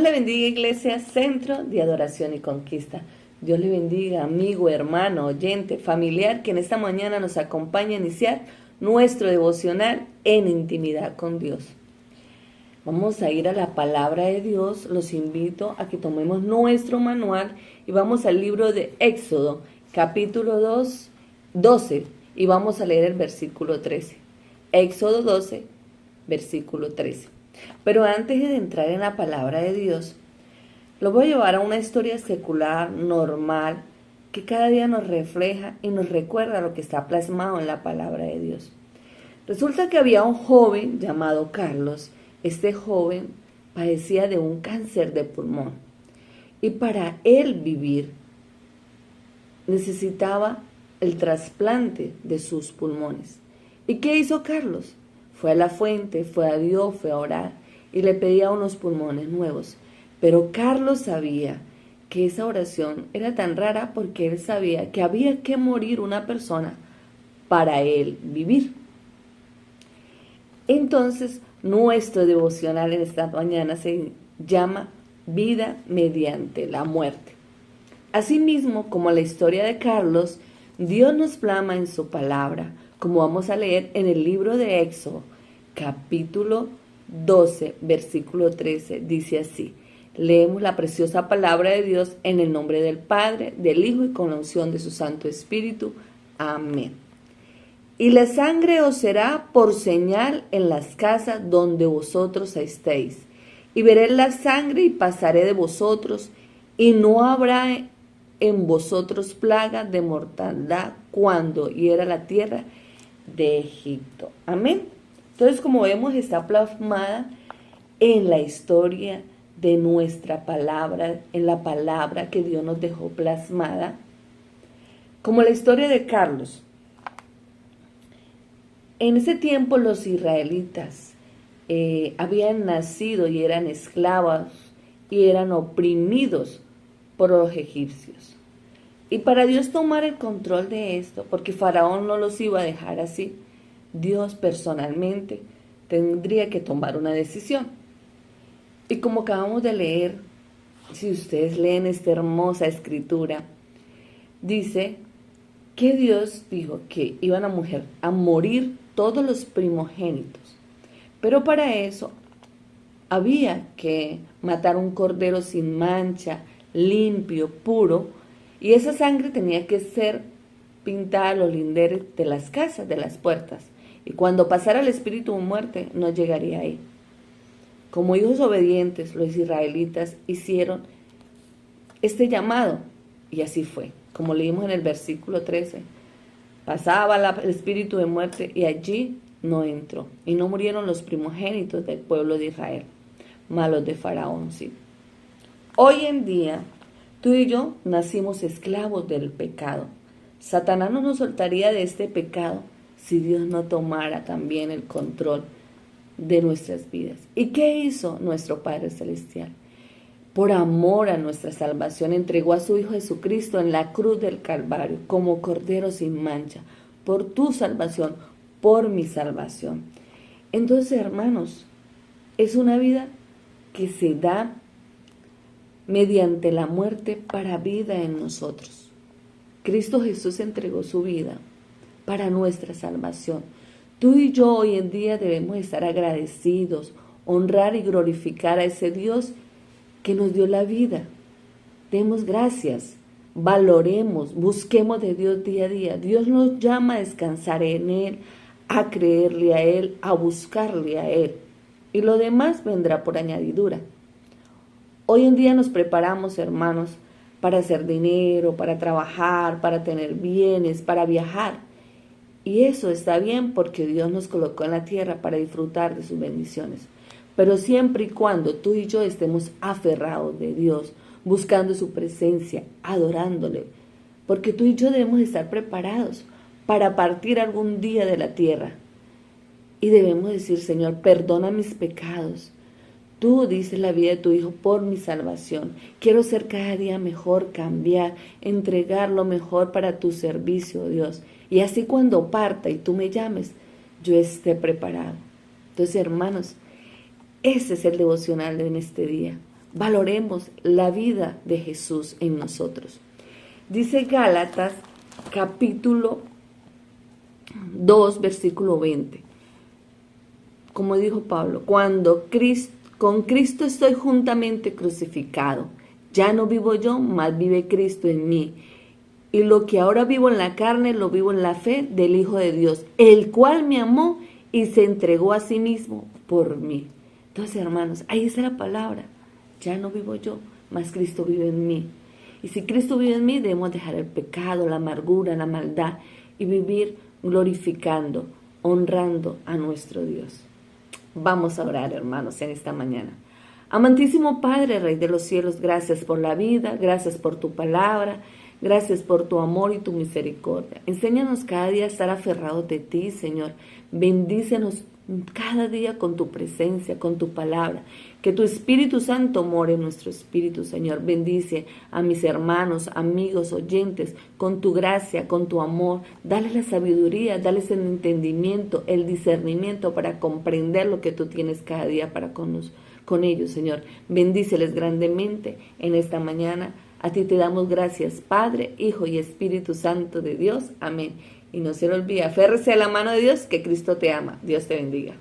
le bendiga, Iglesia Centro de Adoración y Conquista. Dios le bendiga, amigo, hermano, oyente, familiar, que en esta mañana nos acompaña a iniciar nuestro devocional en intimidad con Dios. Vamos a ir a la palabra de Dios. Los invito a que tomemos nuestro manual y vamos al libro de Éxodo, capítulo 12, y vamos a leer el versículo 13. Éxodo 12, versículo 13. Pero antes de entrar en la palabra de Dios, lo voy a llevar a una historia secular, normal, que cada día nos refleja y nos recuerda lo que está plasmado en la palabra de Dios. Resulta que había un joven llamado Carlos. Este joven padecía de un cáncer de pulmón y para él vivir necesitaba el trasplante de sus pulmones. ¿Y qué hizo Carlos? Fue a la fuente, fue a Dios, fue a orar y le pedía unos pulmones nuevos. Pero Carlos sabía que esa oración era tan rara porque él sabía que había que morir una persona para él vivir. Entonces, nuestro devocional en esta mañana se llama Vida mediante la muerte. Asimismo, como la historia de Carlos, Dios nos plasma en su palabra, como vamos a leer en el libro de Éxodo, capítulo 12, versículo 13, dice así. Leemos la preciosa palabra de Dios en el nombre del Padre, del Hijo y con la unción de su Santo Espíritu. Amén. Y la sangre os será por señal en las casas donde vosotros estéis. Y veréis la sangre y pasaré de vosotros, y no habrá en vosotros plaga de mortandad cuando hiera la tierra de Egipto. Amén. Entonces, como vemos, está plasmada en la historia de nuestra palabra, en la palabra que Dios nos dejó plasmada, como la historia de Carlos. En ese tiempo los israelitas habían nacido y eran esclavos y eran oprimidos por los egipcios. Y para Dios tomar el control de esto, porque Faraón no los iba a dejar así, Dios personalmente tendría que tomar una decisión. Y como acabamos de leer, si ustedes leen esta hermosa escritura, dice que Dios dijo que iban a morir todos los primogénitos. Pero para eso había que matar un cordero sin mancha, limpio, puro, y esa sangre tenía que ser pintada a los linderes de las casas, de las puertas. Y cuando pasara el espíritu de muerte, no llegaría ahí. Como hijos obedientes, los israelitas hicieron este llamado, y así fue. Como leímos en el versículo 13, pasaba el espíritu de muerte y allí no entró. Y no murieron los primogénitos del pueblo de Israel, malos de Faraón, sí. Hoy en día, tú y yo nacimos esclavos del pecado. Satanás no nos soltaría de este pecado si Dios no tomara también el control de nuestras vidas. ¿Y qué hizo nuestro Padre Celestial? Por amor a nuestra salvación, entregó a su Hijo Jesucristo en la cruz del Calvario como cordero sin mancha, por tu salvación, por mi salvación. Entonces, hermanos, es una vida que se da mediante la muerte para vida en nosotros. Cristo Jesús entregó su vida para nuestra salvación. Tú y yo hoy en día debemos estar agradecidos, honrar y glorificar a ese Dios que nos dio la vida. Demos gracias, valoremos, busquemos de Dios día a día. Dios nos llama a descansar en Él, a creerle a Él, a buscarle a Él. Y lo demás vendrá por añadidura. Hoy en día nos preparamos, hermanos, para hacer dinero, para trabajar, para tener bienes, para viajar. Y eso está bien porque Dios nos colocó en la tierra para disfrutar de sus bendiciones. Pero siempre y cuando tú y yo estemos aferrados de Dios, buscando su presencia, adorándole, porque tú y yo debemos estar preparados para partir algún día de la tierra. Y debemos decir, Señor, perdona mis pecados. Tú dices la vida de tu Hijo por mi salvación. Quiero ser cada día mejor, cambiar, entregar lo mejor para tu servicio, Dios. Y así cuando parta y tú me llames, yo esté preparado. Entonces, hermanos, ese es el devocional en este día. valoremos la vida de Jesús en nosotros. Dice Gálatas capítulo 2, versículo 20. Como dijo Pablo, con Cristo estoy juntamente crucificado. Ya no vivo yo, mas vive Cristo en mí. Y lo que ahora vivo en la carne, lo vivo en la fe del Hijo de Dios, el cual me amó y se entregó a sí mismo por mí. Entonces, hermanos, ahí está la palabra. Ya no vivo yo, mas Cristo vive en mí. Y si Cristo vive en mí, debemos dejar el pecado, la amargura, la maldad y vivir glorificando, honrando a nuestro Dios. Vamos a orar, hermanos, en esta mañana. Amantísimo Padre, Rey de los cielos, gracias por la vida, gracias por tu palabra, gracias por tu amor y tu misericordia. Enséñanos cada día a estar aferrados de ti, Señor. Bendícenos cada día con tu presencia, con tu palabra. Que tu Espíritu Santo more en nuestro espíritu, Señor. Bendice a mis hermanos, amigos, oyentes, con tu gracia, con tu amor. Dale la sabiduría, dales el entendimiento, el discernimiento para comprender lo que tú tienes cada día para con ellos, Señor. Bendíceles grandemente en esta mañana. A ti te damos gracias, Padre, Hijo y Espíritu Santo de Dios. Amén. Y no se le olvide, aférrese a la mano de Dios, que Cristo te ama. Dios te bendiga.